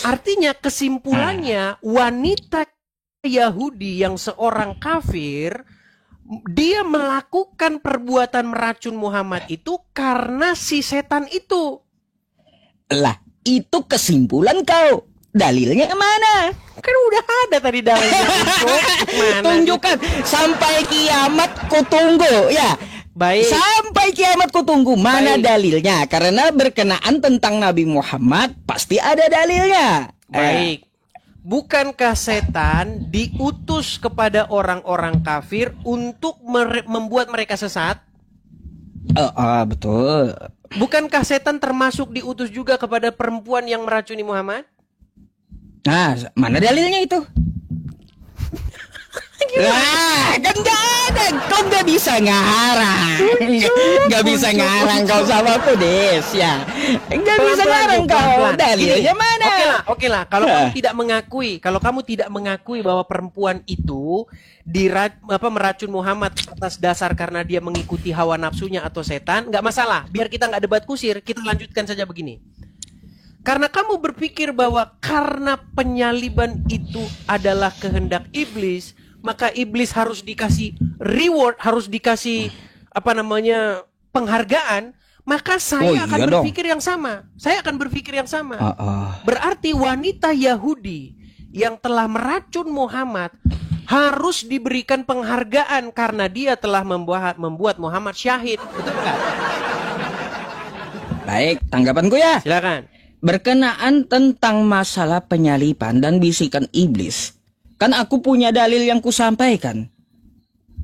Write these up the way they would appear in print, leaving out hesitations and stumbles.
Artinya kesimpulannya wanita Yahudi yang seorang kafir, dia melakukan perbuatan meracun Muhammad itu karena si setan itu. Lah, itu kesimpulan kau. Dalilnya mana? Kan udah ada tadi dalilnya. Tunjukkan. Sampai kiamat ku tunggu ya. Baik. Sampai kiamat ku tunggu. Mana dalilnya? Karena berkenaan tentang Nabi Muhammad pasti ada dalilnya. Baik. Bukankah setan diutus kepada orang-orang kafir untuk membuat mereka sesat? Betul. Bukankah setan termasuk diutus juga kepada perempuan yang meracuni Muhammad? Nah, mana dalilnya itu? Nah, kan gak ada. Kau gak bisa ngarang. Gak bisa ngarang kau sama aku, Des, ya. Gak bisa ngarang kau. Dalilnya mana? Oke lah. Kalau kamu tidak mengakui bahwa perempuan itu meracun Muhammad atas dasar karena dia mengikuti hawa nafsunya atau setan, nggak masalah. Biar kita nggak debat kusir, kita lanjutkan saja begini. Karena kamu berpikir bahwa karena penyaliban itu adalah kehendak iblis, maka iblis harus dikasih reward, harus dikasih penghargaan, maka saya akan berpikir yang sama. Saya akan berpikir yang sama. Berarti wanita Yahudi yang telah meracun Muhammad harus diberikan penghargaan karena dia telah membuat Muhammad syahid. Betul kan? Baik, tanggapanku ya. Silakan. Berkenaan tentang masalah penyaliban dan bisikan iblis, kan aku punya dalil yang kusampaikan.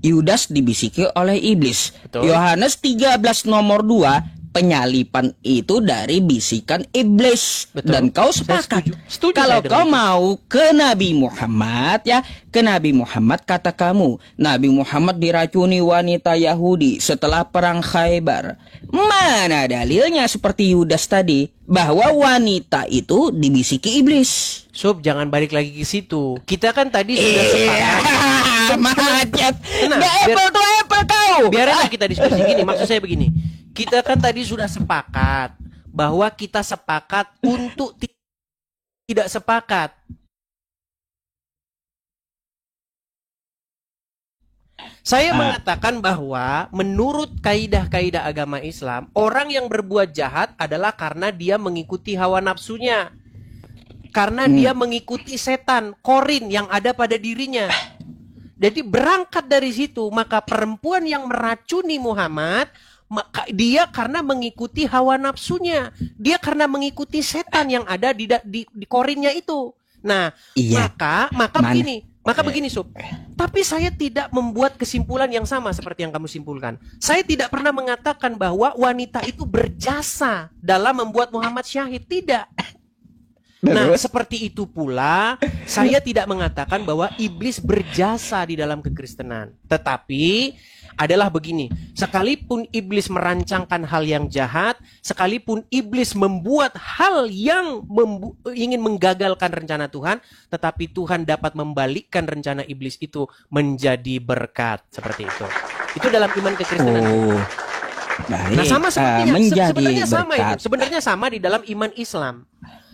Yudas dibisiki oleh iblis. Yohanes 13 nomor 2, penyaliban itu dari bisikan iblis. Betul. Dan kau sepakat. Setuju kalau kau mau ke Nabi Muhammad, ya, ke Nabi Muhammad, kata kamu, Nabi Muhammad diracuni wanita Yahudi setelah perang Khaybar. Mana dalilnya seperti Yudas tadi bahwa wanita itu dibisiki iblis? Jangan balik lagi ke situ. Kita kan tadi sudah sepakat. Macet. Gak apple to apple kau. Biar aja kita diskusi gini. Maksud saya begini. Kita kan tadi sudah sepakat bahwa kita sepakat untuk tidak sepakat. Saya mengatakan bahwa menurut kaidah-kaidah agama Islam, orang yang berbuat jahat adalah karena dia mengikuti hawa nafsunya. Karena dia mengikuti setan, korin yang ada pada dirinya. Jadi berangkat dari situ, maka perempuan yang meracuni Muhammad, maka dia karena mengikuti hawa nafsunya. Dia karena mengikuti setan yang ada di korinnya itu. Nah, maka begini. Maka begini, Sob. Tapi saya tidak membuat kesimpulan yang sama seperti yang kamu simpulkan. Saya tidak pernah mengatakan bahwa wanita itu berjasa dalam membuat Muhammad syahid. Tidak. Nah, seperti itu pula, saya tidak mengatakan bahwa iblis berjasa di dalam kekristenan. Tetapi adalah begini, sekalipun iblis merancangkan hal yang jahat, sekalipun iblis membuat hal yang ingin menggagalkan rencana Tuhan, tetapi Tuhan dapat membalikkan rencana iblis itu menjadi berkat. Seperti itu. Itu dalam iman kekristenan. Baik, nah, sama sepertinya, sebenarnya berkat. sama itu. Sebenarnya sama di dalam iman Islam.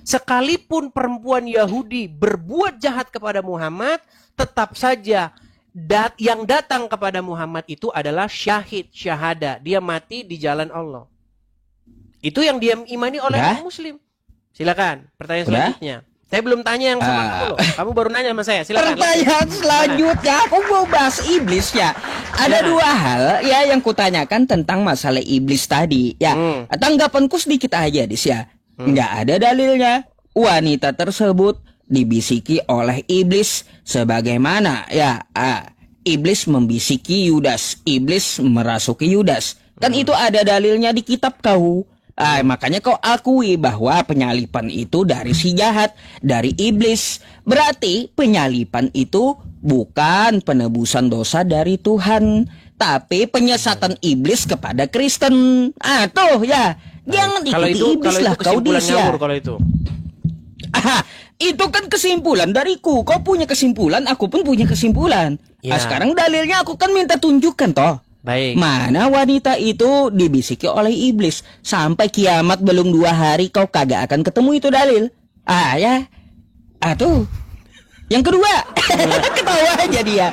Sekalipun perempuan Yahudi berbuat jahat kepada Muhammad, tetap saja yang datang kepada Muhammad itu adalah syahid, syahada. Dia mati di jalan Allah. Itu yang dia imani oleh orang Muslim. Silakan, pertanyaan selanjutnya. Saya belum tanya yang sama kamu loh. Kamu baru nanya sama saya. Silakan. Pertanyaan selanjutnya, aku mau bahas iblis ya. Ada dua hal ya yang kutanyakan tentang masalah iblis tadi. Ya, tanggapanku sedikit aja, Dis ya. Nggak ada dalilnya wanita tersebut dibisiki oleh iblis sebagaimana ya iblis membisiki Yudas, iblis merasuki Yudas. Kan itu ada dalilnya di kitab kau. Makanya kau akui bahwa penyalipan itu dari si jahat, dari iblis. Berarti penyalipan itu bukan penebusan dosa dari Tuhan, tapi penyesatan iblis kepada Kristen. Tuh ya. Jangan ikuti iblis lah kau, Dis ya. Kalau itu. Itu kan kesimpulan dariku. Kau punya kesimpulan, aku pun punya kesimpulan. Ya. Sekarang dalilnya aku kan minta tunjukkan toh. Baik. Mana wanita itu dibisiki oleh iblis. Sampai kiamat belum 2 hari kau kagak akan ketemu itu dalil. Ya. Yang kedua, ketawa aja dia.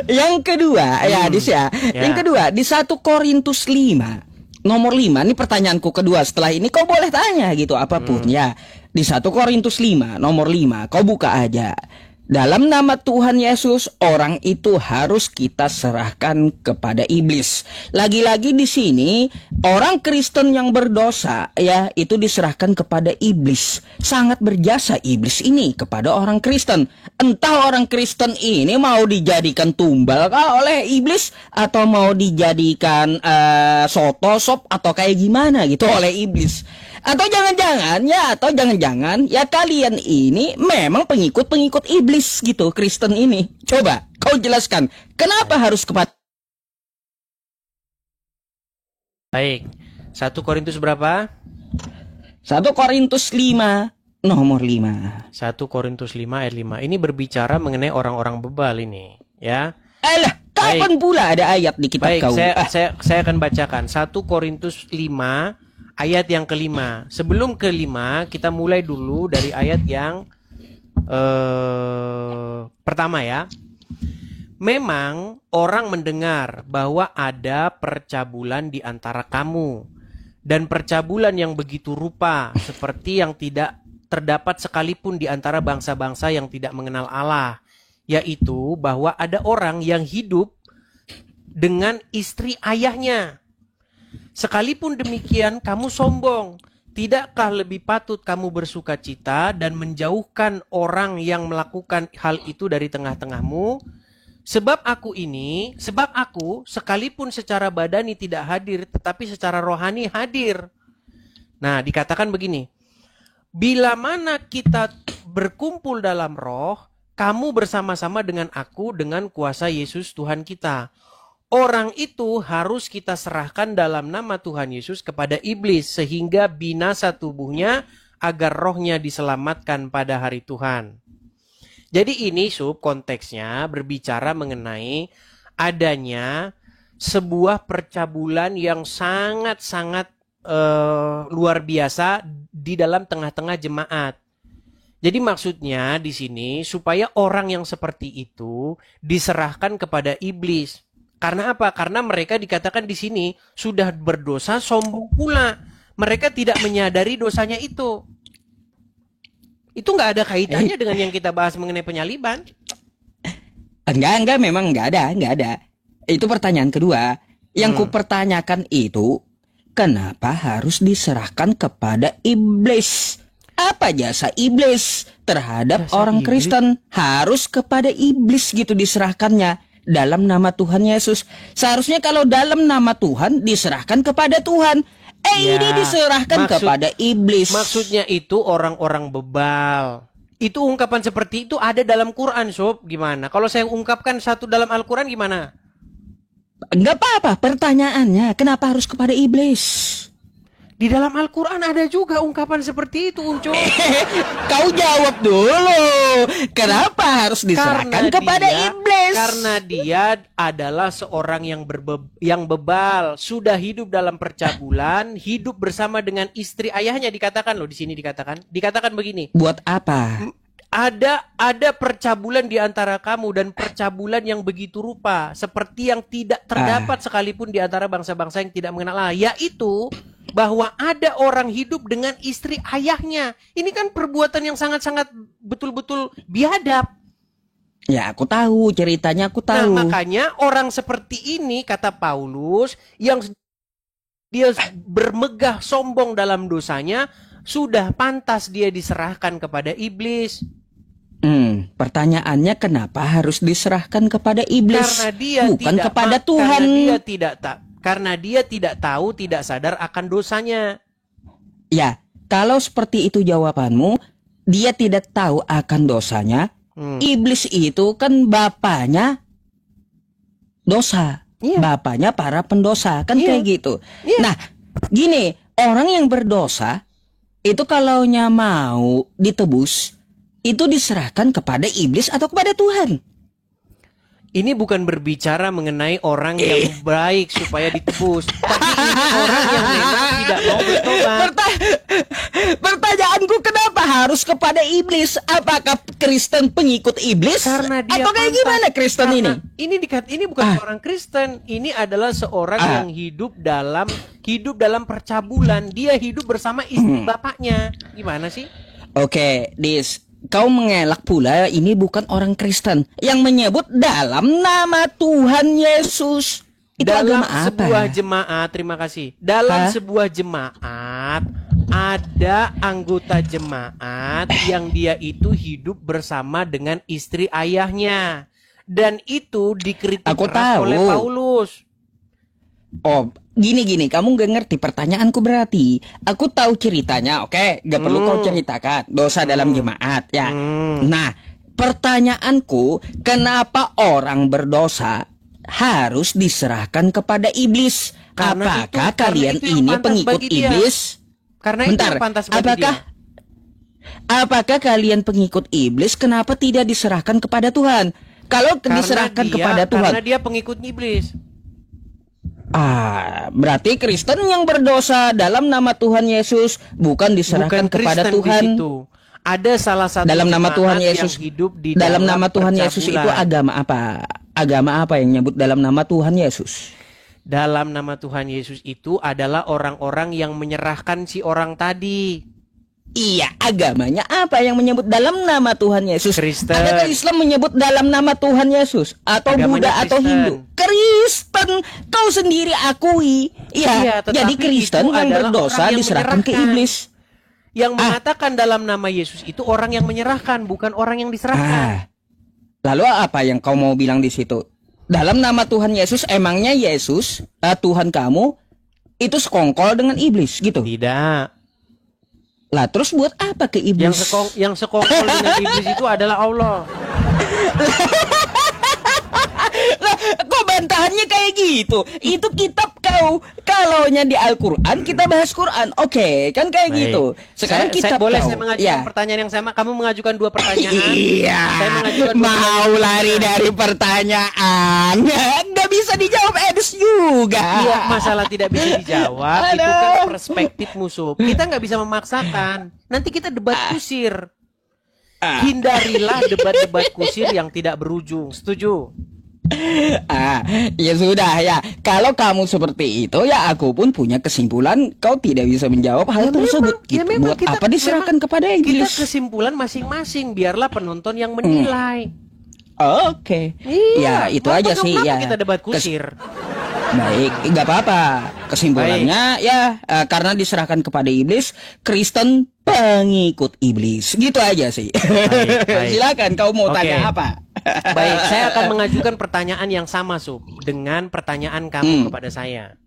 Yang kedua, ya Adis ya. Yang kedua di 1 Korintus 5 nomor 5. Ini pertanyaanku kedua. Setelah ini kau boleh tanya gitu apapun ya. Di 1 Korintus 5 nomor 5, kau buka aja. Dalam nama Tuhan Yesus, orang itu harus kita serahkan kepada iblis. Lagi-lagi di sini, orang Kristen yang berdosa, ya, itu diserahkan kepada iblis. Sangat berjasa iblis ini kepada orang Kristen. Entah orang Kristen ini mau dijadikan tumbal kah oleh iblis, atau mau dijadikan sop atau kayak gimana gitu oleh iblis. Atau jangan-jangan ya kalian ini memang pengikut iblis gitu, Kristen ini. Coba kau jelaskan kenapa harus kepada. Baik. 1 Korintus berapa? 1 Korintus 5 nomor 5. 1 Korintus 5 ayat 5. Ini berbicara mengenai orang-orang bebal ini, ya. Alah, kapan pula ada ayat di kitab kau? Saya akan bacakan 1 Korintus 5 ayat yang kelima. Sebelum kelima, kita mulai dulu dari ayat yang pertama ya. Memang orang mendengar bahwa ada percabulan di antara kamu, dan percabulan yang begitu rupa seperti yang tidak terdapat sekalipun di antara bangsa-bangsa yang tidak mengenal Allah, yaitu bahwa ada orang yang hidup dengan istri ayahnya. Sekalipun demikian kamu sombong. Tidakkah lebih patut kamu bersuka cita dan menjauhkan orang yang melakukan hal itu dari tengah-tengahmu? Sebab aku sekalipun secara badani tidak hadir, tetapi secara rohani hadir. Nah, dikatakan begini. Bila mana kita berkumpul dalam roh, kamu bersama-sama dengan aku dengan kuasa Yesus Tuhan kita. Orang itu harus kita serahkan dalam nama Tuhan Yesus kepada iblis sehingga binasa tubuhnya agar rohnya diselamatkan pada hari Tuhan. Jadi ini konteksnya berbicara mengenai adanya sebuah percabulan yang sangat-sangat luar biasa di dalam tengah-tengah jemaat. Jadi maksudnya di sini supaya orang yang seperti itu diserahkan kepada iblis. Karena apa? Karena mereka dikatakan di sini sudah berdosa, sombong pula. Mereka tidak menyadari dosanya itu. Itu nggak ada kaitannya dengan yang kita bahas mengenai penyaliban. Memang nggak ada. Itu pertanyaan kedua. Yang kupertanyakan itu, kenapa harus diserahkan kepada iblis? Apa jasa iblis terhadap orang Kristen? Harus kepada iblis gitu diserahkannya. Dalam nama Tuhan Yesus. Seharusnya kalau dalam nama Tuhan diserahkan kepada Tuhan. Ini diserahkan kepada iblis. Maksudnya itu orang-orang bebal. Itu ungkapan seperti itu ada dalam Quran, Sob. Gimana? Kalau saya ungkapkan satu dalam Al-Quran gimana? Enggak apa-apa. Pertanyaannya, kenapa harus kepada iblis? Di dalam Al-Quran ada juga ungkapan seperti itu, Unco. Kau jawab dulu. Kenapa harus diserahkan kepada iblis? Karena dia adalah seorang yang bebal, sudah hidup dalam percabulan, hidup bersama dengan istri ayahnya. Dikatakan loh di sini dikatakan begini. Buat apa? Ada percabulan di antara kamu dan percabulan yang begitu rupa seperti yang tidak terdapat sekalipun di antara bangsa-bangsa yang tidak mengenal Allah, yaitu bahwa ada orang hidup dengan istri ayahnya. Ini kan perbuatan yang sangat-sangat betul-betul biadab. Ya, aku tahu ceritanya, aku tahu. Nah, makanya orang seperti ini, kata Paulus, yang dia bermegah sombong dalam dosanya, sudah pantas dia diserahkan kepada iblis. Pertanyaannya kenapa harus diserahkan kepada iblis? Karena dia bukan kepada Tuhan. Karena dia tidak tahu, tidak sadar akan dosanya. Ya, kalau seperti itu jawabanmu, dia tidak tahu akan dosanya. Iblis itu kan bapaknya dosa. Bapaknya para pendosa, kan kayak gitu. Nah, gini, orang yang berdosa itu kalaunya mau ditebus, itu diserahkan kepada iblis atau kepada Tuhan. Ini bukan berbicara mengenai orang yang baik supaya ditebus, tapi ini orang yang memang tidak mau bertobat. Pertanyaanku, kenapa harus kepada iblis. Apakah Kristen pengikut iblis? Karena dia atau kayak gimana Kristen ini? Ini bukan seorang Kristen. Ini adalah seorang yang hidup dalam percabulan. Dia hidup bersama istri bapaknya. Gimana sih? Oke, Dis, kau mengelak pula ini bukan orang Kristen yang menyebut dalam nama Tuhan Yesus. Itu dalam agama apa? Sebuah jemaat, terima kasih. Dalam sebuah jemaat ada anggota jemaat yang dia itu hidup bersama dengan istri ayahnya, dan itu dikritik keras oleh Paulus. Oh, gini, kamu gak ngerti pertanyaanku berarti. Aku tahu ceritanya, oke? Gak perlu kau ceritakan dosa dalam jemaat, ya. Nah, pertanyaanku, kenapa orang berdosa harus diserahkan kepada iblis? Apakah kalian ini pengikut iblis? Karena itu yang pantas bagi dia. Apakah kalian pengikut iblis? Kenapa tidak diserahkan kepada Tuhan? Kalau diserahkan kepada Tuhan, karena dia pengikut iblis. Berarti Kristen yang berdosa dalam nama Tuhan Yesus bukan diserahkan kepada Tuhan. Ada salah satu dalam nama Tuhan Yesus yang hidup di dalam nama Tuhan Yesus itu agama apa? Agama apa yang nyebut dalam nama Tuhan Yesus? Dalam nama Tuhan Yesus itu adalah orang-orang yang menyerahkan si orang tadi. Iya, agamanya apa yang menyebut dalam nama Tuhan Yesus? Kristen. Adakah Islam menyebut dalam nama Tuhan Yesus? Atau agamanya Buddha atau Hindu? Kristen. Kau sendiri akui. Iya, jadi Kristen yang berdosa diserahkan ke iblis. Yang mengatakan dalam nama Yesus itu orang yang menyerahkan, bukan orang yang diserahkan. Lalu apa yang kau mau bilang di situ? Dalam nama Tuhan Yesus, emangnya Yesus, Tuhan kamu, itu sekongkol dengan iblis gitu? Tidak. Lah terus buat apa ke iblis? Yang sekongkol dengan iblis itu adalah Allah. Lah, kok bantahannya kayak gitu? Itu kitab kau. Kalaunya di Al-Quran kita bahas Quran. Oke, kan kayak gitu. Sekarang kitab boleh kau. Saya mengajukan pertanyaan yang sama. Kamu mengajukan 2 pertanyaan. Iya. Saya mengajukan mau lari dari pertanyaan. Nggak bisa dijawab Edis juga. Iya, masalah tidak bisa dijawab. Itu kan perspektif musuh. Kita nggak bisa memaksakan. Nanti kita debat kusir. Hindarilah debat-debat kusir yang tidak berujung. Setuju? Ya sudah ya. Kalau kamu seperti itu, ya aku pun punya kesimpulan. Kau tidak bisa menjawab hal tersebut. Buat apa diserahkan kepada iblis? Kita kesimpulan masing-masing. Biarlah penonton yang menilai. Oke. Ya itu aja sih ya. Kita debat kusir. Baik, nggak apa-apa. Kesimpulannya ya karena diserahkan kepada iblis, Kristen pengikut iblis. Gitu aja sih. Baik. Silakan kau mau tanya apa? Baik, saya akan mengajukan pertanyaan yang sama, Sub, dengan pertanyaan kamu kepada saya.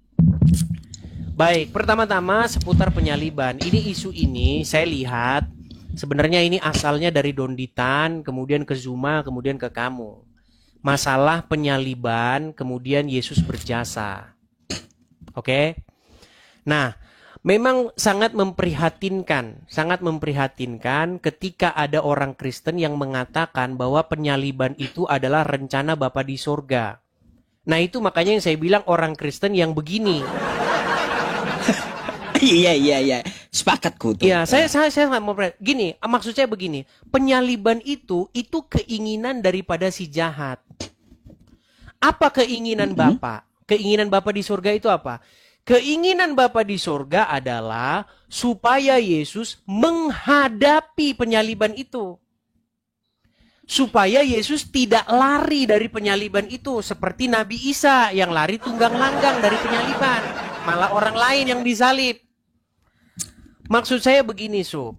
Baik, pertama-tama seputar penyaliban. Isu ini saya lihat sebenarnya ini asalnya dari Donditan, kemudian ke Zuma, kemudian ke kamu. Masalah penyaliban, kemudian Yesus berjasa. Oke? Nah, memang sangat memprihatinkan ketika ada orang Kristen yang mengatakan bahwa penyaliban itu adalah rencana Bapa di sorga. Nah itu makanya yang saya bilang orang Kristen yang begini. Iya. Sepakatku tuh. Iya, saya nggak mau gini. Maksud saya begini. Penyaliban itu keinginan daripada si jahat. Apa keinginan Bapa? Keinginan Bapa di surga itu apa? Keinginan Bapa di surga adalah supaya Yesus menghadapi penyaliban itu. Supaya Yesus tidak lari dari penyaliban itu seperti Nabi Isa yang lari tunggang langgang dari penyaliban. Malah orang lain yang disalib. Maksud saya begini, Sob.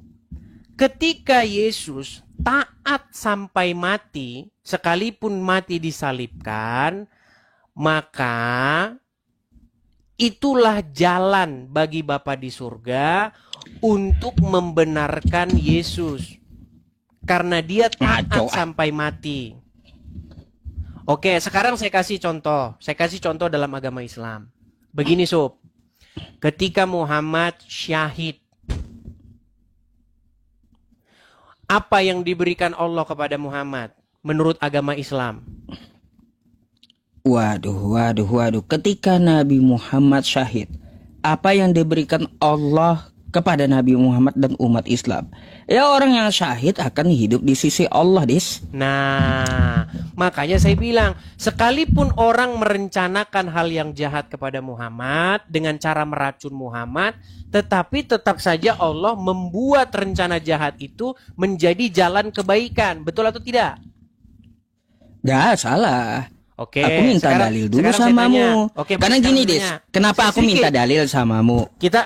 Ketika Yesus taat sampai mati, sekalipun mati disalibkan, maka itulah jalan bagi Bapa di surga untuk membenarkan Yesus. Karena dia taat sampai mati. Oke, sekarang saya kasih contoh. Saya kasih contoh dalam agama Islam. Begini, Sob. Ketika Muhammad syahid, apa yang diberikan Allah kepada Muhammad menurut agama Islam? Waduh. Ketika Nabi Muhammad syahid, apa yang diberikan Allah kepada Nabi Muhammad dan umat Islam. Ya, orang yang syahid akan hidup di sisi Allah, Dis. Nah, makanya saya bilang, sekalipun orang merencanakan hal yang jahat kepada Muhammad dengan cara meracun Muhammad, tetapi tetap saja Allah membuat rencana jahat itu menjadi jalan kebaikan. Betul atau tidak? Gak salah. Oke, Aku minta dalil dulu sekarang saya samamu. tanya. Oke, Karena sekarang gini, saya Dis. tanya. Kenapa aku Sedikit. minta dalil samamu? Kita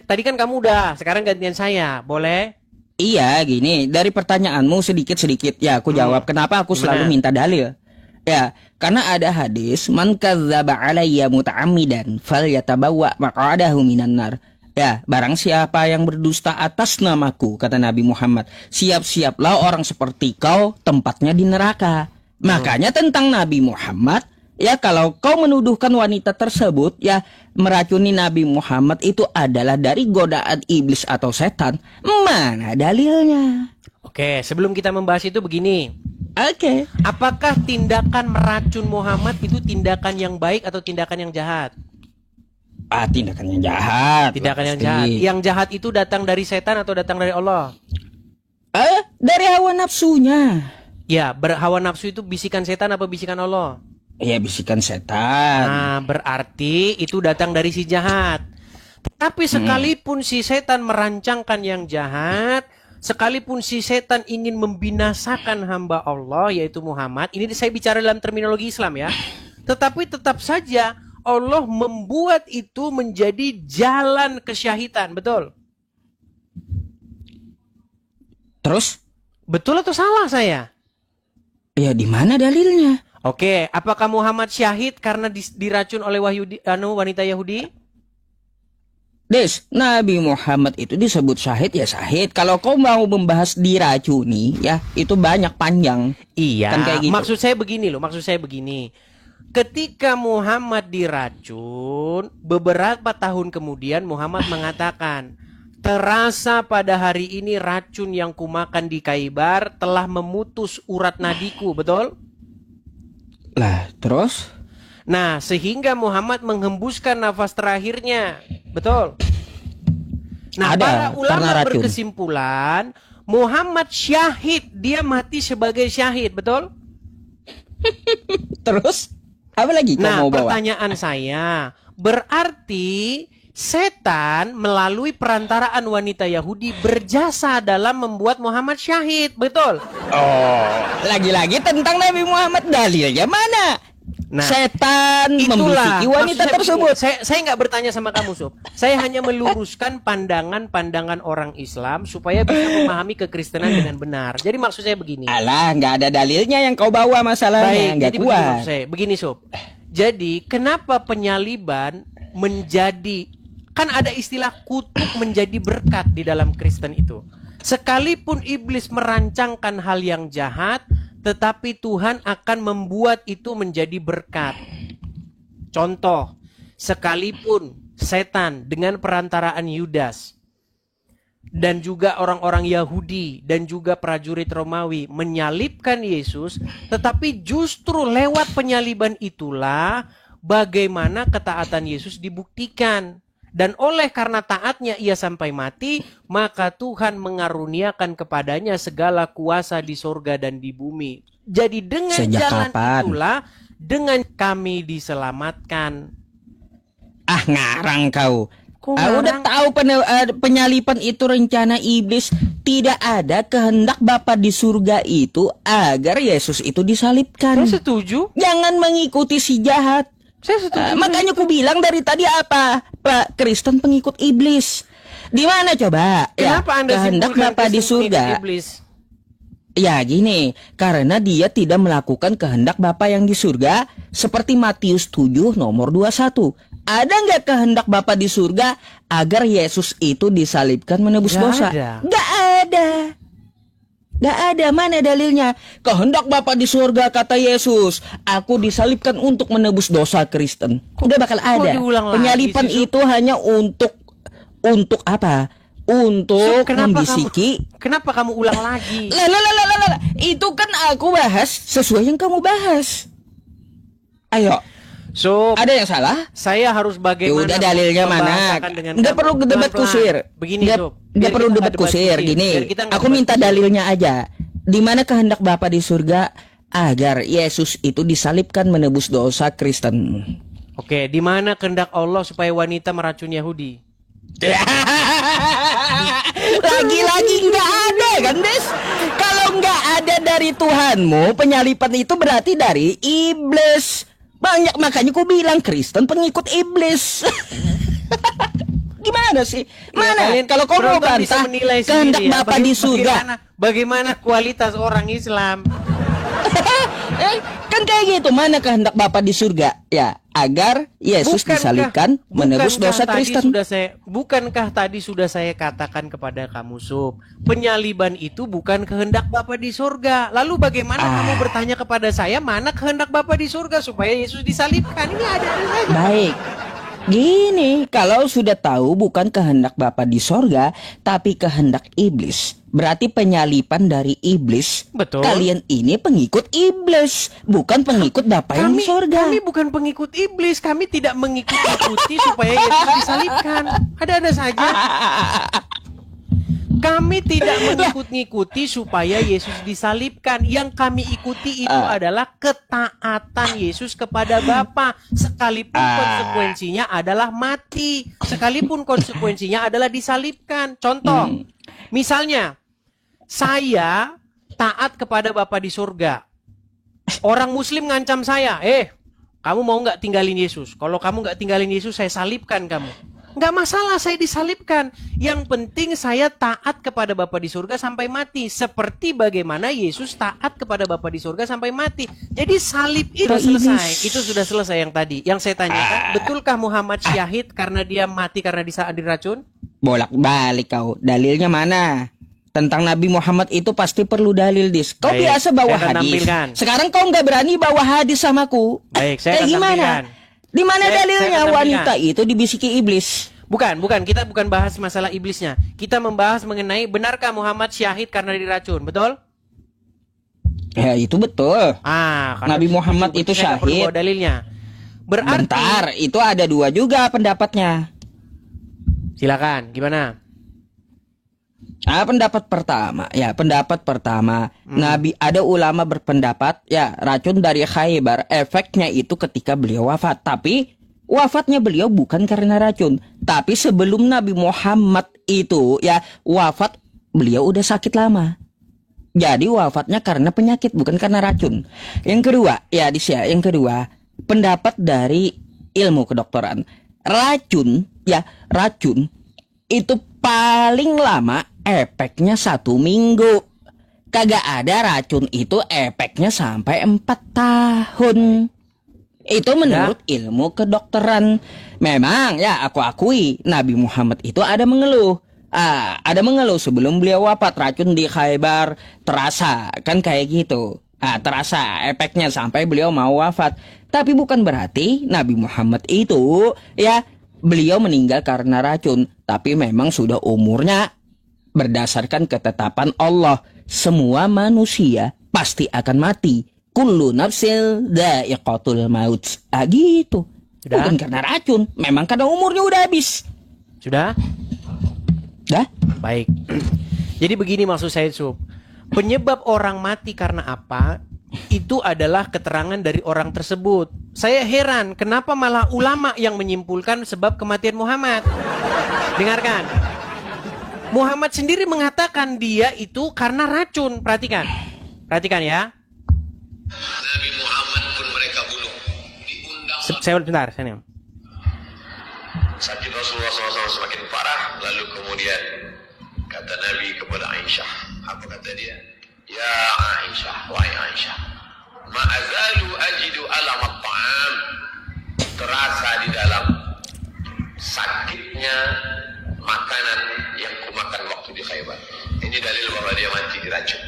tadi kan kamu udah, sekarang gantian saya. Boleh? Iya, gini. Dari pertanyaanmu sedikit-sedikit, ya aku jawab. Kenapa aku selalu Benar. minta dalil? Ya, karena ada hadis, man kadzdzaba alayya muta'ammidan falyatabawwa maq'adahu minan nar. Ya, barang siapa yang berdusta atas namaku, kata Nabi Muhammad, siap-siaplah orang seperti kau tempatnya di neraka. Makanya tentang Nabi Muhammad, ya kalau kau menuduhkan wanita tersebut ya meracuni Nabi Muhammad itu adalah dari godaan iblis atau setan, mana dalilnya? Oke, sebelum kita membahas itu begini. Oke. Apakah tindakan meracun Muhammad itu tindakan yang baik atau tindakan yang jahat? Tindakan yang jahat. Tindakan yang pasti. jahat. Yang jahat itu datang dari setan atau datang dari Allah? Dari hawa nafsunya. Ya, berhawa nafsu itu bisikan setan apa bisikan Allah? Ya, bisikan setan. Nah, berarti itu datang dari si jahat. Tapi sekalipun si setan merancangkan yang jahat, sekalipun si setan ingin membinasakan hamba Allah yaitu Muhammad, ini saya bicara dalam terminologi Islam ya. Tetapi tetap saja Allah membuat itu menjadi jalan kesyahidan, betul? Terus? Betul atau salah saya? Ya, di mana dalilnya? Oke, apakah Muhammad syahid karena diracun oleh wanita Yahudi? Des, Nabi Muhammad itu disebut syahid ya syahid. Kalau kau mau membahas diracuni, ya itu banyak panjang. Iya, Kan kayak gitu. maksud saya begini. Ketika Muhammad diracun, beberapa tahun kemudian Muhammad mengatakan, terasa pada hari ini racun yang kumakan di Khaybar telah memutus urat nadiku, betul? Lah, terus? Nah, sehingga Muhammad menghembuskan nafas terakhirnya, betul? Nah, Ada, para karena ulama racun. berkesimpulan, Muhammad syahid, dia mati sebagai syahid, betul? Terus? Apa lagi kau Nah, mau bawa? pertanyaan saya, berarti setan melalui perantaraan wanita Yahudi berjasa dalam membuat Muhammad syahid, betul? Lagi-lagi tentang Nabi Muhammad, dalilnya mana? Nah, Setan membisiki wanita maksud tersebut. Saya nggak bertanya sama kamu, Sob. Saya hanya meluruskan pandangan-pandangan orang Islam supaya bisa memahami kekristenan dengan benar. Jadi maksud saya begini. Alah, nggak ada dalilnya yang kau bawa masalahnya, Baik, nggak jadi begini kuat. maksud saya. Begini, Sob. Jadi, kenapa penyaliban menjadi, kan ada istilah kutuk menjadi berkat di dalam Kristen itu. Sekalipun iblis merancangkan hal yang jahat, tetapi Tuhan akan membuat itu menjadi berkat. Contoh, sekalipun setan dengan perantaraan Yudas dan juga orang-orang Yahudi dan juga prajurit Romawi menyalibkan Yesus, tetapi justru lewat penyaliban itulah bagaimana ketaatan Yesus dibuktikan. Dan oleh karena taatnya ia sampai mati, maka Tuhan mengaruniakan kepadanya segala kuasa di sorga dan di bumi. Jadi dengan Sejak jalan kapan? itulah, dengan kami diselamatkan. Ngarang kau. Kok Udah ngarang? tahu penyalipan itu rencana iblis. Tidak ada kehendak Bapa di surga itu agar Yesus itu disalibkan. Saya setuju. Jangan mengikuti si jahat. Saya setuju. Makanya aku bilang dari tadi apa? Pak Kristen pengikut iblis. Di mana coba? Kenapa Anda kehendak simpulkan Bapa di Kristen surga? pengikut iblis? Ya gini, karena dia tidak melakukan kehendak Bapa yang di surga seperti Matius 7 nomor 21. Ada nggak kehendak Bapa di surga agar Yesus itu disalibkan menebus Nggak dosa? ada. Nggak ada. Nggak ada, mana dalilnya? Kehendak Bapa di surga, kata Yesus, aku disalibkan untuk menebus dosa Kristen. Udah bakal ada. diulang lagi Penyaliban sih, Sob? itu hanya untuk apa? Untuk Sob, membisiki. Kenapa kamu ulang lagi? Lah. Itu kan aku bahas sesuai yang kamu bahas. Ayo. So, Ada yang salah? saya harus Ya bagaimana? udah dalilnya mana? membahasakan dengan Nggak kamu? perlu debat Pelan-pelan. kusir. Begini, Nggak Sob. nggak Biar perlu kita debat nggak kusir. Gini, Biar kita nggak aku debat minta kusir. dalilnya aja. Di mana kehendak Bapa di surga agar Yesus itu disalibkan menebus dosa Kristen? Oke, di mana kehendak Allah supaya wanita meracun Yahudi? Lagi-lagi nggak ada kan, Des? Kalau nggak ada dari Tuhanmu, penyalipan itu berarti dari iblis. Banyak, makanya ku bilang Kristen pengikut iblis. Gimana sih? Mana? Kalian Kalau kau mau penonton bisa bantah menilai kehendak sendiri ya, Bapa di surga. bagaimana kualitas orang Islam? Kan kayak gitu. Mana kehendak Bapa di surga? Ya, agar Yesus disalibkan menebus dosa Kristen. Bukankah tadi sudah saya katakan kepada kamu, Sub, penyaliban itu bukan kehendak Bapa di surga. Lalu bagaimana kamu bertanya kepada saya mana kehendak Bapa di surga supaya Yesus disalibkan? Ini ada saja. Baik. Gini, kalau sudah tahu bukan kehendak Bapa di sorga, tapi kehendak iblis, berarti penyalipan dari iblis. Betul. Kalian ini pengikut iblis, bukan pengikut Bapa yang di sorga. Kami bukan pengikut iblis, kami tidak mengikuti supaya Yesus disalibkan. Ada saja. Kami tidak mengikuti supaya Yesus disalibkan. Yang kami ikuti itu adalah ketaatan Yesus kepada Bapa. Sekalipun konsekuensinya adalah mati, sekalipun konsekuensinya adalah disalibkan. Contoh, misalnya saya taat kepada Bapa di surga. Orang Muslim ngancam saya, kamu mau nggak tinggalin Yesus? Kalau kamu nggak tinggalin Yesus, saya salibkan kamu. Nggak masalah saya disalibkan. Yang penting saya taat kepada Bapa di surga sampai mati. Seperti bagaimana Yesus taat kepada Bapa di surga sampai mati. Jadi salib itu selesai. Itu sudah selesai yang tadi. Yang saya tanyakan, betulkah Muhammad syahid karena dia mati karena diracun? Bolak-balik kau. Dalilnya mana? Tentang Nabi Muhammad itu pasti perlu dalil, Dis. Kau Baik, biasa bawa saya akan hadis. tampilkan. Sekarang kau nggak berani bawa hadis samaku. Baik, saya akan gimana? tampilkan. Di mana Saya dalilnya akan wanita tampilkan. itu dibisiki iblis? Bukan. Kita bukan bahas masalah iblisnya. Kita membahas mengenai benarkah Muhammad syahid karena diracun, betul? Ya itu betul. Karena Nabi Muhammad itu saya nggak perlu syahid. bawa dalilnya. Berarti. Bentar, itu ada dua juga pendapatnya. Silakan, gimana? Pendapat pertama, Nabi, ada ulama berpendapat, racun dari Khaybar, efeknya itu ketika beliau wafat. Tapi wafatnya beliau bukan karena racun, tapi sebelum Nabi Muhammad itu wafat, beliau udah sakit lama. Jadi wafatnya karena penyakit, bukan karena racun. Yang kedua, pendapat dari ilmu kedokteran, racun itu paling lama efeknya 1 minggu. Kagak ada racun itu efeknya sampai 4 tahun. Itu menurut ilmu kedokteran. Memang aku akui Nabi Muhammad itu ada mengeluh. Ada mengeluh sebelum beliau wafat, racun di Khaybar terasa, kan kayak gitu. Terasa efeknya sampai beliau mau wafat. Tapi bukan berarti Nabi Muhammad itu beliau meninggal karena racun. Tapi memang sudah umurnya, berdasarkan ketetapan Allah, semua manusia pasti akan mati. Kullu nafsil dha'iqatul maut. Gitu. Sudah? Bukan karena racun, memang karena umurnya udah habis. Sudah? Dah? Baik. Jadi begini maksud saya, Sub. Penyebab orang mati karena apa? Itu adalah keterangan dari orang tersebut. Saya heran kenapa malah ulama yang menyimpulkan sebab kematian Muhammad. Dengarkan. Muhammad sendiri mengatakan dia itu karena racun. Perhatikan ya. Nabi Muhammad pun mereka bunuh. Diundang. Sebentar, saya Sakit Rasulullah SAW semakin parah. Lalu kemudian kata Nabi kepada Aisyah. Apa kata dia? Ya Aisyah, wahai Aisyah, ma'azalu ajidu alam at-ta'am. Terasa di dalam sakitnya makanan yang kumakan waktu di Khaybar. Ini dalil bahwa dia mati diracun.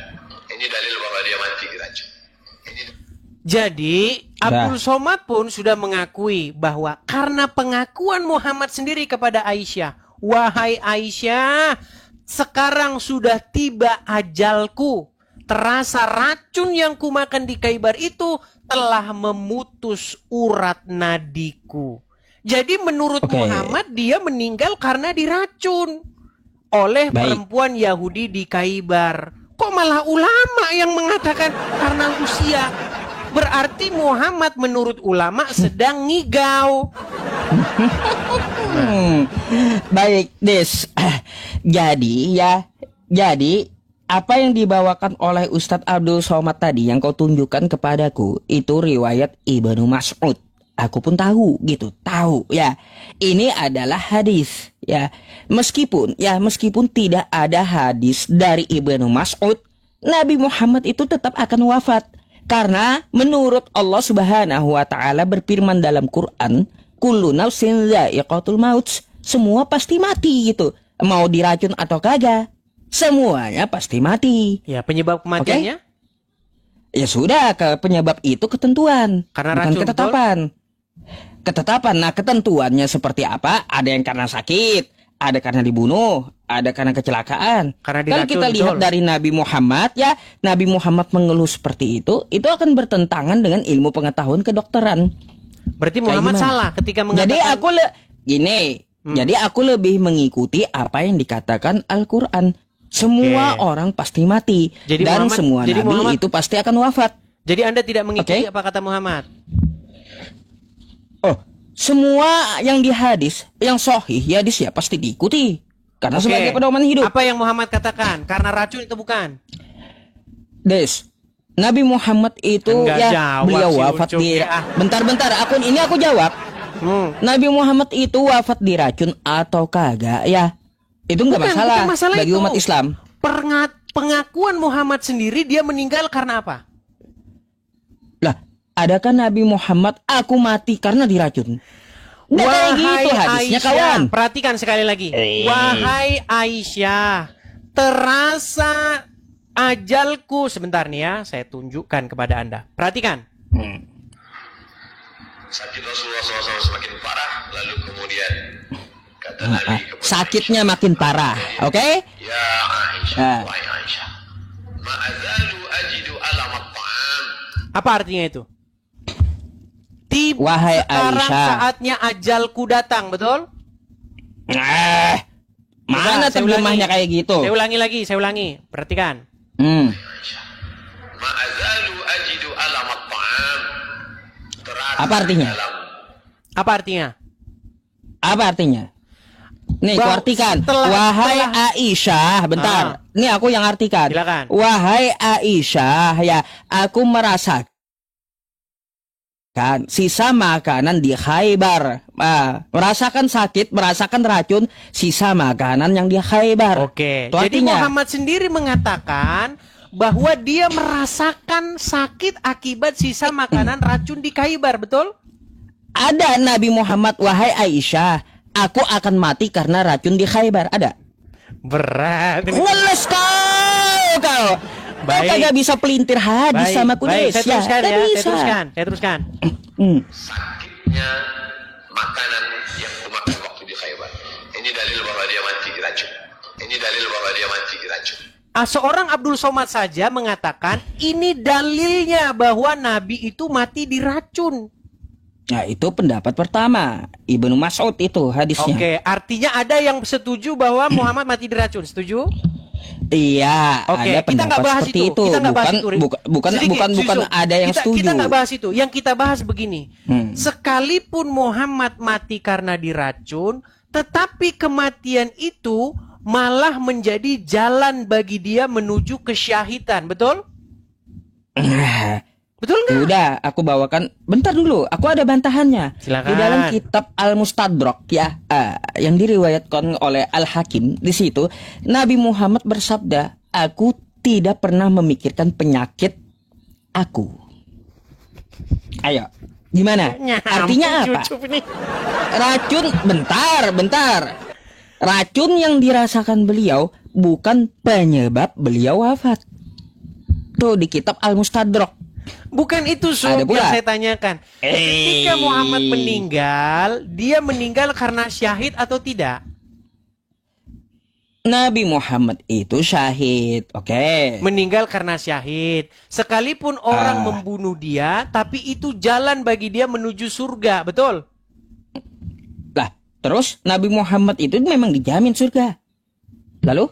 Jadi Abdul Somad pun sudah mengakui bahwa karena pengakuan Muhammad sendiri kepada Aisyah, wahai Aisyah, sekarang sudah tiba ajalku. terasa racun yang kumakan di Khaybar itu telah memutus urat nadiku. Jadi menurut Muhammad dia meninggal karena diracun oleh perempuan Yahudi di Khaybar. Kok malah ulama yang mengatakan karena usia? Berarti Muhammad menurut ulama sedang ngigau. Baik, Des. Jadi apa yang dibawakan oleh Ustadz Abdul Somad tadi yang kau tunjukkan kepadaku itu riwayat Ibnu Mas'ud. Aku pun tahu ya. Ini adalah hadis ya. Meskipun tidak ada hadis dari Ibnu Mas'ud, Nabi Muhammad itu tetap akan wafat. Karena menurut Allah Subhanahu wa taala berfirman dalam Quran, kullu nafsin dha'iqatul maut. Semua pasti mati gitu. Mau diracun atau kagak, semuanya pasti mati. Ya, penyebab kematiannya? Ya sudah, penyebab itu ketentuan, karena bukan racun, ketetapan. Ketetapan. Nah, ketentuannya seperti apa? Ada yang karena sakit, ada karena dibunuh, ada karena kecelakaan. Kalau kita lihat dari Nabi Muhammad ya, Nabi Muhammad mengeluh seperti itu akan bertentangan dengan ilmu pengetahuan kedokteran. Berarti Muhammad salah ketika mengatakan. Jadi aku lebih mengikuti apa yang dikatakan Al-Quran. Semua orang pasti mati. Dan semua nabi itu pasti akan wafat. Jadi Anda tidak mengikuti apa kata Muhammad? Semua yang di hadis, yang sahih hadis ya pasti diikuti. Karena sebagai pedoman hidup. Apa yang Muhammad katakan? Karena racun itu bukan? Des, Nabi Muhammad itu beliau wafat di... Bentar, aku jawab. Nabi Muhammad itu wafat diracun atau kagak ya? Itu nggak masalah bagi umat Islam. Pengakuan Muhammad sendiri dia meninggal karena apa? Adakah Nabi Muhammad aku mati karena diracun? Wahai gitu hadisnya, Aisyah, kawan. Perhatikan sekali lagi. Wahai Aisyah, terasa ajalku. Sebentar nih ya, saya tunjukkan kepada Anda. Perhatikan. Sakit Rasulullah SAW semakin parah, lalu kemudian kata Nabi sakitnya makin parah, oke? Ya Aisyah, wahai Aisyah, ma'azalu ajidu alamat ta'am. Apa artinya itu? Wahai sekarang Aisyah, saatnya ajalku datang, betul? Mana terjemahnya kayak gitu? Saya ulangi. Perhatikan. Ma'azalu ajidu alamat ta'am. Apa artinya? Apa artinya? Nih, aku artikan. Wahai Aisyah, bentar. Nih aku yang artikan. Silakan. Wahai Aisyah, ya, aku merasakan sisa makanan di Khaybar. Merasakan sakit, merasakan racun, sisa makanan yang di Khaybar. Oke. Jadi Muhammad sendiri mengatakan bahwa dia merasakan sakit akibat sisa makanan racun di Khaybar, betul? Ada Nabi Muhammad, wahai Aisyah, aku akan mati karena racun di Khaybar. Ada? Berat. Ngeles kau. Baik. Kau kagak bisa pelintir hadis sama kudes. Saya teruskan. Sakitnya makanan yang dimakan waktu di Khaybar. Ini dalil bahwa dia mati diracun. Seorang Abdul Somad saja mengatakan ini dalilnya bahwa Nabi itu mati diracun. Nah, itu pendapat pertama Ibnu Mas'ud itu hadisnya. Oke, artinya ada yang setuju bahwa Muhammad mati diracun, setuju? Iya, ada kita nggak bahas seperti itu. Kita nggak bahas itu. Bukan ada yang setuju. Kita nggak bahas itu. Yang kita bahas begini. Sekalipun Muhammad mati karena diracun, tetapi kematian itu malah menjadi jalan bagi dia menuju kesyahidan, betul? Betul nggak? Udah, aku bawakan. Bentar dulu, aku ada bantahannya. Silakan. Di dalam kitab Al-Mustadrak ya, yang diriwayatkan oleh Al-Hakim, di situ Nabi Muhammad bersabda, aku tidak pernah memikirkan penyakit aku. Ayo, gimana? Artinya apa? Racun, bentar. Racun yang dirasakan beliau bukan penyebab beliau wafat. Tuh di kitab Al-Mustadrak. Bukan itu yang saya tanyakan. Ketika Muhammad meninggal, dia meninggal karena syahid atau tidak? Nabi Muhammad itu syahid. Oke. Meninggal karena syahid. Sekalipun orang membunuh dia, tapi itu jalan bagi dia menuju surga, betul? Lah, terus Nabi Muhammad itu memang dijamin surga. Lalu?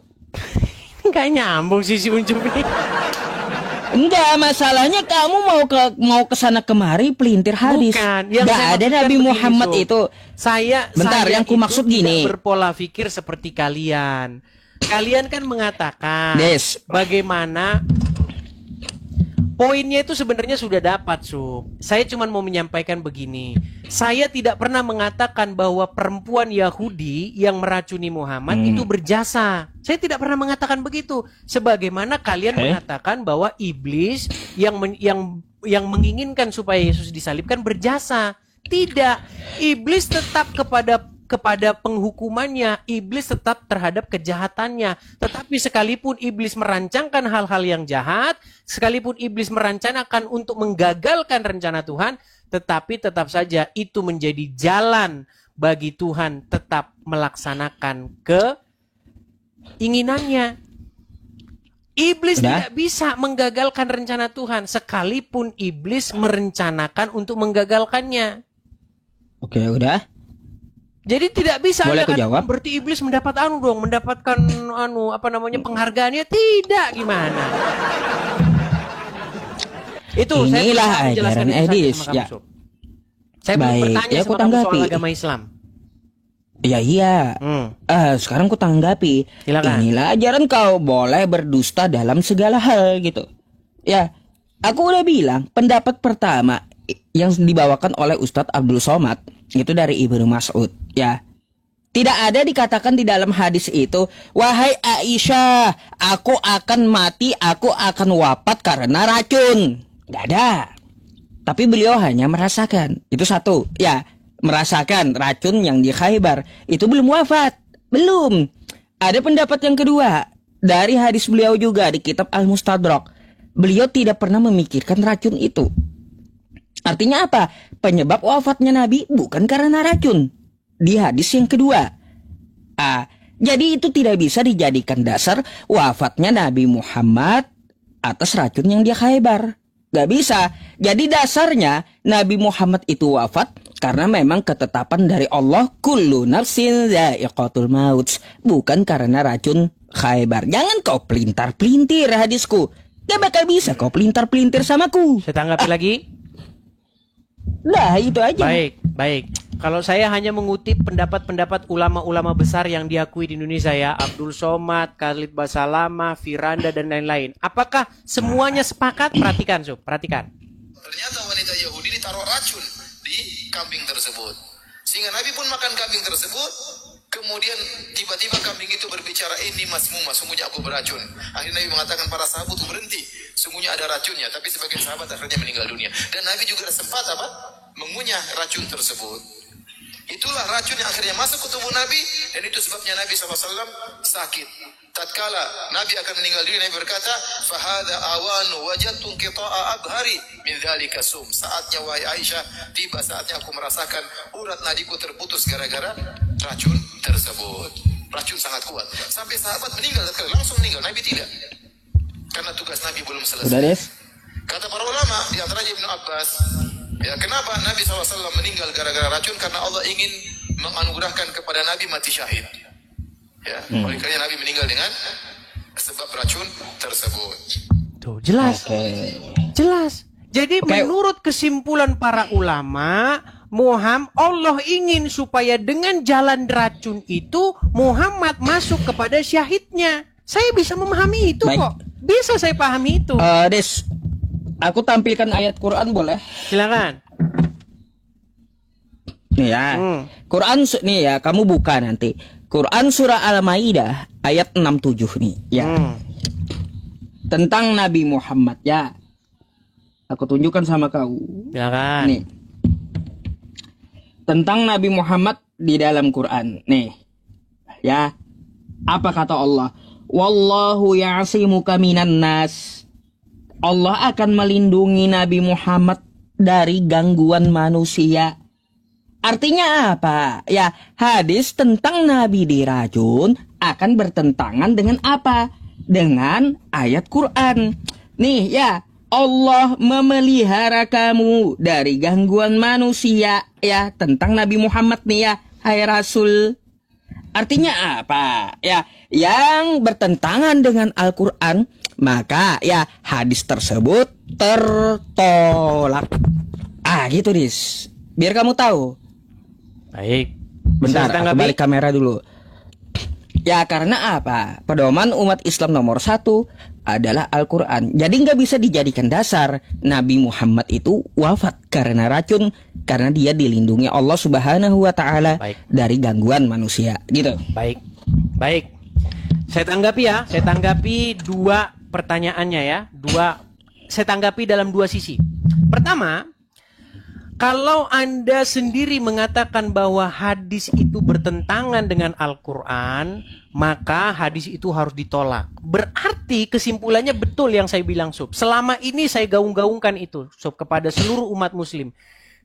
Nggak nyambung sih si Ucup ini. Enggak, masalahnya kamu mau ke sana kemari pelintir hadis. Bukan. Enggak ada Nabi Muhammad itu. Bentar, yang ku maksud gini. Berpola pikir seperti kalian. Kalian kan mengatakan bagaimana poinnya itu sebenarnya sudah dapat, Sub. Saya cuma mau menyampaikan begini. Saya tidak pernah mengatakan bahwa perempuan Yahudi yang meracuni Muhammad itu berjasa. Saya tidak pernah mengatakan begitu. Sebagaimana kalian mengatakan bahwa iblis yang menginginkan supaya Yesus disalibkan berjasa. Tidak. Iblis tetap kepada penghukumannya, iblis tetap terhadap kejahatannya. Tetapi sekalipun iblis merancangkan hal-hal yang jahat, sekalipun iblis merancangkan untuk menggagalkan rencana Tuhan, tetapi tetap saja itu menjadi jalan bagi Tuhan tetap melaksanakan keinginannya. Iblis tidak bisa menggagalkan rencana Tuhan, sekalipun iblis merencanakan untuk menggagalkannya. Oke, udah. Jadi tidak bisa. Boleh aku jawab? Berarti iblis mendapatkan penghargaannya tidak, gimana? Itu inilah ajaran Edis ya. Saya belum bertanya sama kamu soal agama Islam. Iya. Sekarang ku tanggapi. Silakan. Inilah ajaran kau boleh berdusta dalam segala hal gitu. Ya, aku udah bilang pendapat pertama yang dibawakan oleh Ustadz Abdul Somad itu dari Ibnu Mas'ud. Ya, tidak ada dikatakan di dalam hadis itu, wahai Aisyah, aku akan mati, aku akan wafat karena racun. Tidak ada. Tapi beliau hanya merasakan. Itu satu. Ya, merasakan racun yang di Khaybar. Itu belum wafat. Belum. Ada pendapat yang kedua. Dari hadis beliau juga di kitab Al-Mustadrak. Beliau tidak pernah memikirkan racun itu. Artinya apa? Penyebab wafatnya Nabi bukan karena racun. Di hadis yang kedua. Jadi itu tidak bisa dijadikan dasar wafatnya Nabi Muhammad atas racun yang di Khaybar. Gak bisa. Jadi dasarnya Nabi Muhammad itu wafat karena memang ketetapan dari Allah, kullu nafsin dha'iqatul maut, bukan karena racun Khaybar. Jangan kau pelintar-pelintir hadisku. Gak bakal bisa kau pelintar-pelintir samaku. Saya tanggapi lagi. Nah, itu aja. Baik. Kalau saya hanya mengutip pendapat-pendapat ulama-ulama besar yang diakui di Indonesia ya, Abdul Somad, Khalid Basalamah, Firanda dan lain-lain. Apakah semuanya sepakat? Perhatikan, Sob. Perhatikan. Ternyata wanita Yahudi ditaruh racun di kambing tersebut. Sehingga Nabi pun makan kambing tersebut. Kemudian tiba-tiba kambing itu berbicara, ini masmumah, sungguhnya aku beracun. Akhirnya Nabi mengatakan para sahabat itu berhenti. Sungguhnya ada racunnya, tapi sebagian sahabat akhirnya meninggal dunia. Dan Nabi juga sempat mengunyah racun tersebut. Itulah racun yang akhirnya masuk ke tubuh Nabi, dan itu sebabnya Nabi SAW sakit. Tatkala Nabi akan meninggal dunia, Nabi berkata, "Fahadha awanu wajadtu qita'a abhari min dzalika sum." Saatnya wahai Aisyah, tiba saatnya aku merasakan urat nadiku terputus gara-gara racun tersebut. Racun sangat kuat. Sampai sahabat meninggal, langsung meninggal. Nabi tidak. Karena tugas Nabi belum selesai. Kata para ulama, di antaranya Ibnu Abbas, ya, kenapa Nabi SAW meninggal gara-gara racun? Karena Allah ingin menganugerahkan kepada Nabi mati syahid. Ya, oleh karena Nabi meninggal dengan sebab racun tersebut. Tuh, jelas. Jelas. Jadi menurut kesimpulan para ulama, Allah ingin supaya dengan jalan racun itu Muhammad masuk kepada syahidnya. Saya bisa memahami itu kok. Bisa saya pahami itu. Des, aku tampilkan ayat Quran boleh? Silakan. Nih ya. Quran nih ya, kamu buka nanti. Quran surah Al-Maidah ayat 67 nih ya. Tentang Nabi Muhammad ya. Aku tunjukkan sama kau. Silakan. Nih. Tentang Nabi Muhammad di dalam Quran. Nih. Ya. Apa kata Allah? Wallahu ya'simuka minan nas. Allah akan melindungi Nabi Muhammad dari gangguan manusia. Artinya apa? Ya, hadis tentang Nabi diracun akan bertentangan dengan apa? Dengan ayat Quran. Nih ya, Allah memelihara kamu dari gangguan manusia ya, tentang Nabi Muhammad nih ya, hai Rasul. Artinya apa? Ya, yang bertentangan dengan Al-Quran, maka ya hadis tersebut tertolak. Gitu Dis. Biar kamu tahu. Baik. Bentar, aku balik kamera dulu. Ya karena apa? Pedoman umat Islam nomor 1 adalah Al-Quran. Jadi nggak bisa dijadikan dasar Nabi Muhammad itu wafat karena racun, karena dia dilindungi Allah Subhanahu wa Ta'ala dari gangguan manusia. Gitu. Baik. Baik. Saya tanggapi ya. Saya tanggapi 2 pertanyaannya ya. Saya tanggapi dalam 2 sisi. Pertama, kalau Anda sendiri mengatakan bahwa hadis itu bertentangan dengan Al-Quran, maka hadis itu harus ditolak. Berarti kesimpulannya betul yang saya bilang, Sob. Selama ini saya gaung-gaungkan itu, Sob, kepada seluruh umat muslim.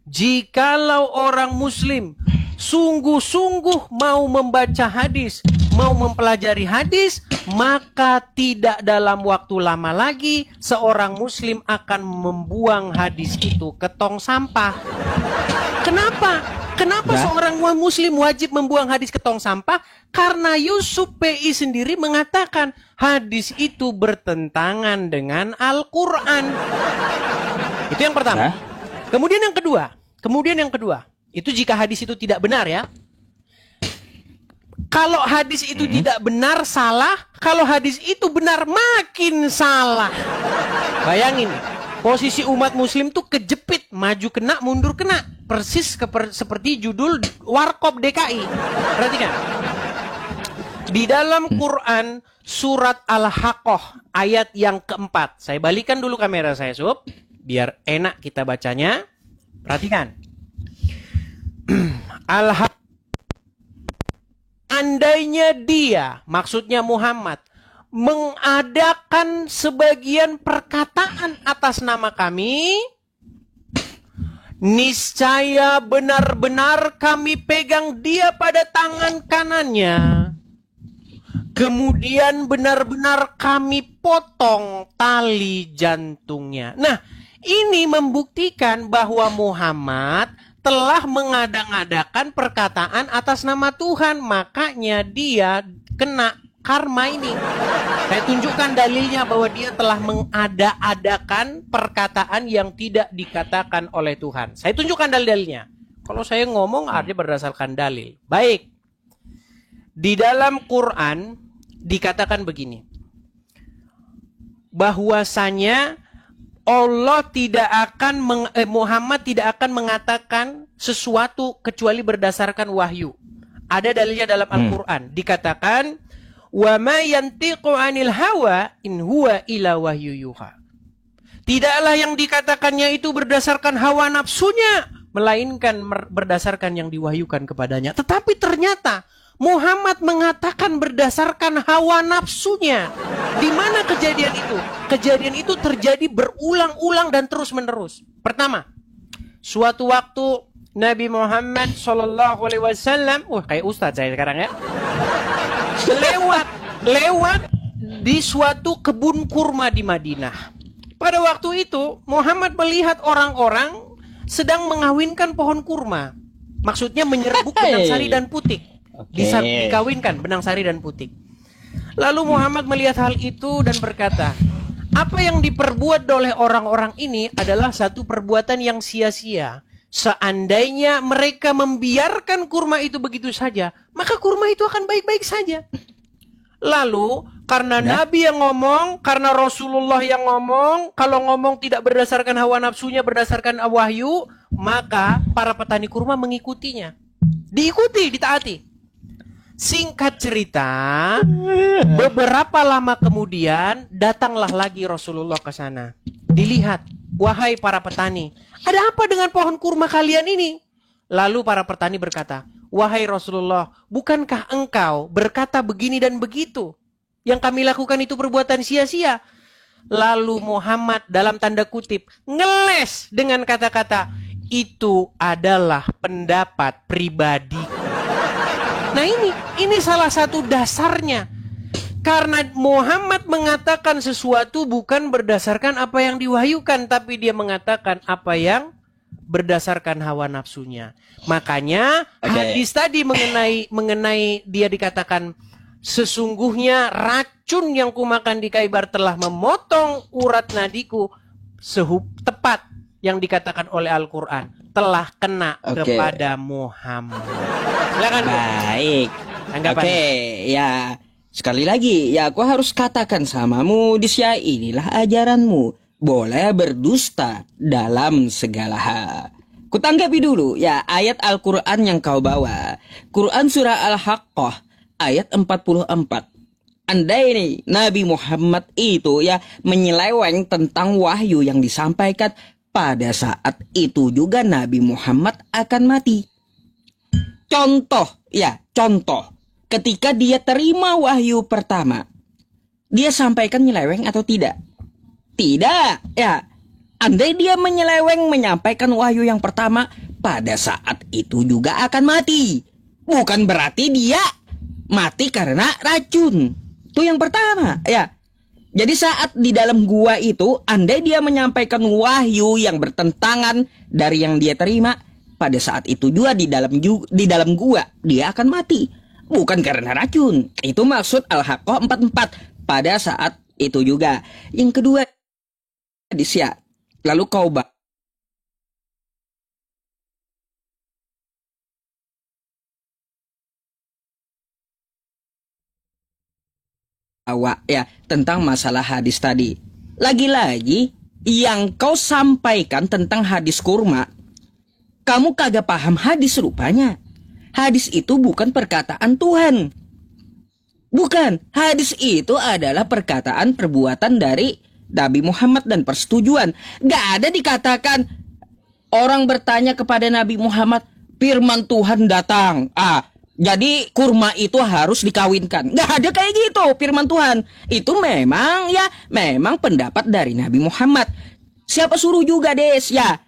Jikalau orang muslim sungguh-sungguh mau membaca hadis, mau mempelajari hadis, maka tidak dalam waktu lama lagi seorang muslim akan membuang hadis itu ke tong sampah. Kenapa? Kenapa seorang muslim wajib membuang hadis ke tong sampah? Karena Yusuf PI sendiri mengatakan hadis itu bertentangan dengan Al-Quran. Itu yang pertama. Kemudian yang kedua, itu jika hadis itu tidak benar ya. Kalau hadis itu tidak benar, salah. Kalau hadis itu benar, makin salah. Bayangin, posisi umat muslim tuh kejepit, maju kena, mundur kena. Persis seperti judul Warkop DKI. Perhatikan. Di dalam Quran, surat Al-Haqqah, ayat yang keempat. Saya balikan dulu kamera saya, Sob, biar enak kita bacanya. Perhatikan. Al-Haqqah. Andainya dia, maksudnya Muhammad, mengadakan sebagian perkataan atas nama kami, niscaya benar-benar kami pegang dia pada tangan kanannya. Kemudian benar-benar kami potong tali jantungnya. Nah, ini membuktikan bahwa Muhammad telah mengadang-adakan perkataan atas nama Tuhan. Makanya dia kena karma ini. Saya tunjukkan dalilnya bahwa dia telah mengada-adakan perkataan yang tidak dikatakan oleh Tuhan. Saya tunjukkan dalil-dalilnya. Kalau saya ngomong artinya berdasarkan dalil. Baik. Di dalam Quran dikatakan begini. Bahwasanya Allah tidak akan Muhammad tidak akan mengatakan sesuatu kecuali berdasarkan wahyu. Ada dalilnya dalam Al-Qur'an. Dikatakan, "Wa ma yantiqu 'anil hawa in huwa illa wahyu yuha." Tidaklah yang dikatakannya itu berdasarkan hawa nafsunya, melainkan berdasarkan yang diwahyukan kepadanya. Tetapi ternyata Muhammad mengatakan berdasarkan hawa nafsunya. Di mana kejadian itu? Kejadian itu terjadi berulang-ulang dan terus-menerus. Pertama, suatu waktu Nabi Muhammad SAW, kayak ustadz saya sekarang ya, lewat di suatu kebun kurma di Madinah. Pada waktu itu Muhammad melihat orang-orang sedang mengawinkan pohon kurma. Maksudnya menyerbuk benang sari dan putik. Dikawinkan benang sari dan putik. Lalu Muhammad melihat hal itu dan berkata, apa yang diperbuat oleh orang-orang ini adalah satu perbuatan yang sia-sia. Seandainya mereka membiarkan kurma itu begitu saja, maka kurma itu akan baik-baik saja. Lalu karena Nabi yang ngomong, karena Rasulullah yang ngomong, kalau ngomong tidak berdasarkan hawa nafsunya, berdasarkan wahyu, maka para petani kurma mengikutinya. Diikuti, ditaati. Singkat cerita, beberapa lama kemudian datanglah lagi Rasulullah ke sana. Dilihat, wahai para petani, ada apa dengan pohon kurma kalian ini? Lalu para petani berkata, wahai Rasulullah, bukankah engkau berkata begini dan begitu? Yang kami lakukan itu perbuatan sia-sia. Lalu Muhammad dalam tanda kutip ngeles dengan kata-kata, itu adalah pendapat pribadi. Nah Ini salah satu dasarnya. Karena Muhammad mengatakan sesuatu bukan berdasarkan apa yang diwahyukan, tapi dia mengatakan apa yang berdasarkan hawa nafsunya. Makanya hadis tadi mengenai dia dikatakan sesungguhnya racun yang kumakan di Khaybar telah memotong urat nadiku tepat yang dikatakan oleh Al-Quran telah kena kepada Muhammad. Silakan. Baik. Ya. Sekali lagi, ya aku harus katakan samamu, Disya, inilah ajaranmu. Boleh berdusta dalam segala hal. Kutanggapi dulu, ya, ayat Al-Quran yang kau bawa. Quran surah Al-Haqqah, ayat 44. Andai ini Nabi Muhammad itu ya menyeleweng tentang wahyu yang disampaikan, pada saat itu juga Nabi Muhammad akan mati. Contoh. Ketika dia terima wahyu pertama, dia sampaikan nyeleweng atau tidak? Tidak, ya. Andai dia menyeleweng menyampaikan wahyu yang pertama, pada saat itu juga akan mati. Bukan berarti dia mati karena racun. Itu yang pertama, ya. Jadi saat di dalam gua itu, andai dia menyampaikan wahyu yang bertentangan dari yang dia terima, pada saat itu juga di dalam gua dia akan mati. Bukan karena racun. Itu maksud Al-Haqqah 44. Pada saat itu juga. Yang kedua, Disya, lalu kau bawa ya tentang masalah hadis tadi. Lagi-lagi yang kau sampaikan tentang hadis kurma, kamu kagak paham hadis rupanya. Hadis itu bukan perkataan Tuhan. Bukan, hadis itu adalah perkataan perbuatan dari Nabi Muhammad dan persetujuan. Gak ada dikatakan orang bertanya kepada Nabi Muhammad, firman Tuhan datang. Jadi kurma itu harus dikawinkan. Gak ada kayak gitu firman Tuhan. Itu memang pendapat dari Nabi Muhammad. Siapa suruh juga Des ya.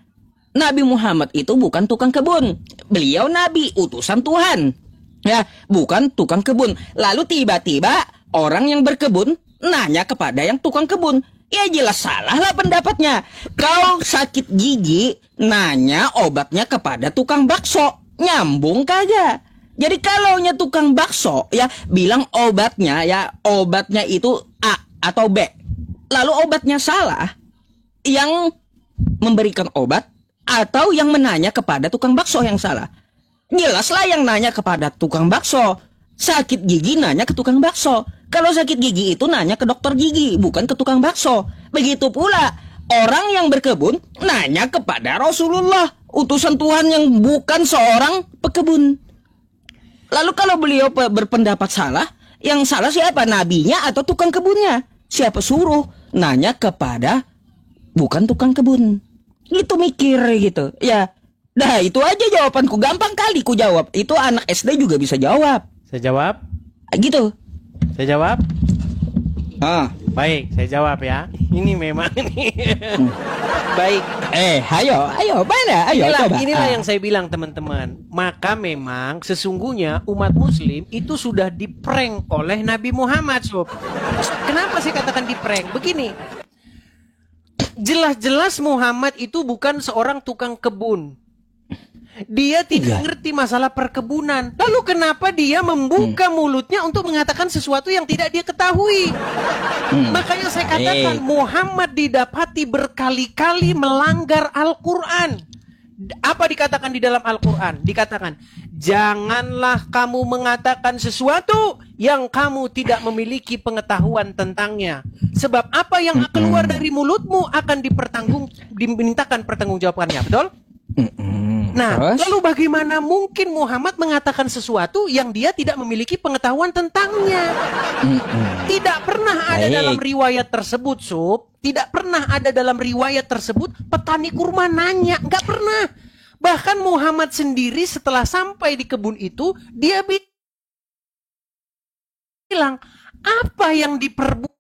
Nabi Muhammad itu bukan tukang kebun. Beliau Nabi, utusan Tuhan. Ya, bukan tukang kebun. Lalu tiba-tiba orang yang berkebun nanya kepada yang tukang kebun. Ya jelas salah lah pendapatnya. Kau sakit gigi, nanya obatnya kepada tukang bakso. Nyambung kagak? Jadi kalaunya tukang bakso ya bilang obatnya itu A atau B. Lalu obatnya salah, yang memberikan obat atau yang menanya kepada tukang bakso yang salah? Jelaslah yang nanya kepada tukang bakso. Sakit gigi nanya ke tukang bakso. Kalau sakit gigi itu nanya ke dokter gigi, bukan ke tukang bakso. Begitu pula orang yang berkebun nanya kepada Rasulullah, utusan Tuhan yang bukan seorang pekebun. Lalu kalau beliau berpendapat salah, yang salah siapa? Nabinya atau tukang kebunnya? Siapa suruh nanya kepada bukan tukang kebun? Gitu mikir gitu. Ya, dah itu aja jawabanku. Gampang kali ku jawab. Itu anak SD juga bisa jawab. Saya jawab? Gitu. Saya jawab? Baik, saya jawab ya. Ini memang nih. Baik. Ayo, mana? Ayo coba. Inilah yang saya bilang teman-teman. Maka memang sesungguhnya umat muslim itu sudah diprank oleh Nabi Muhammad, Sob. Kenapa saya katakan diprank? Begini. Jelas-jelas Muhammad itu bukan seorang tukang kebun. Dia tidak ngerti masalah perkebunan. Lalu kenapa dia membuka mulutnya untuk mengatakan sesuatu yang tidak dia ketahui? Makanya saya katakan Muhammad didapati berkali-kali melanggar Al-Quran. Apa dikatakan di dalam Al-Quran? Dikatakan, janganlah kamu mengatakan sesuatu yang kamu tidak memiliki pengetahuan tentangnya. Sebab apa yang keluar dari mulutmu akan dimintakan pertanggungjawabannya. Betul? Nah, lalu bagaimana mungkin Muhammad mengatakan sesuatu yang dia tidak memiliki pengetahuan tentangnya? Tidak pernah ada dalam riwayat tersebut, Sob. Tidak pernah ada dalam riwayat tersebut petani kurma nanya. Nggak pernah. Bahkan Muhammad sendiri setelah sampai di kebun itu, dia bilang, apa yang diperbuat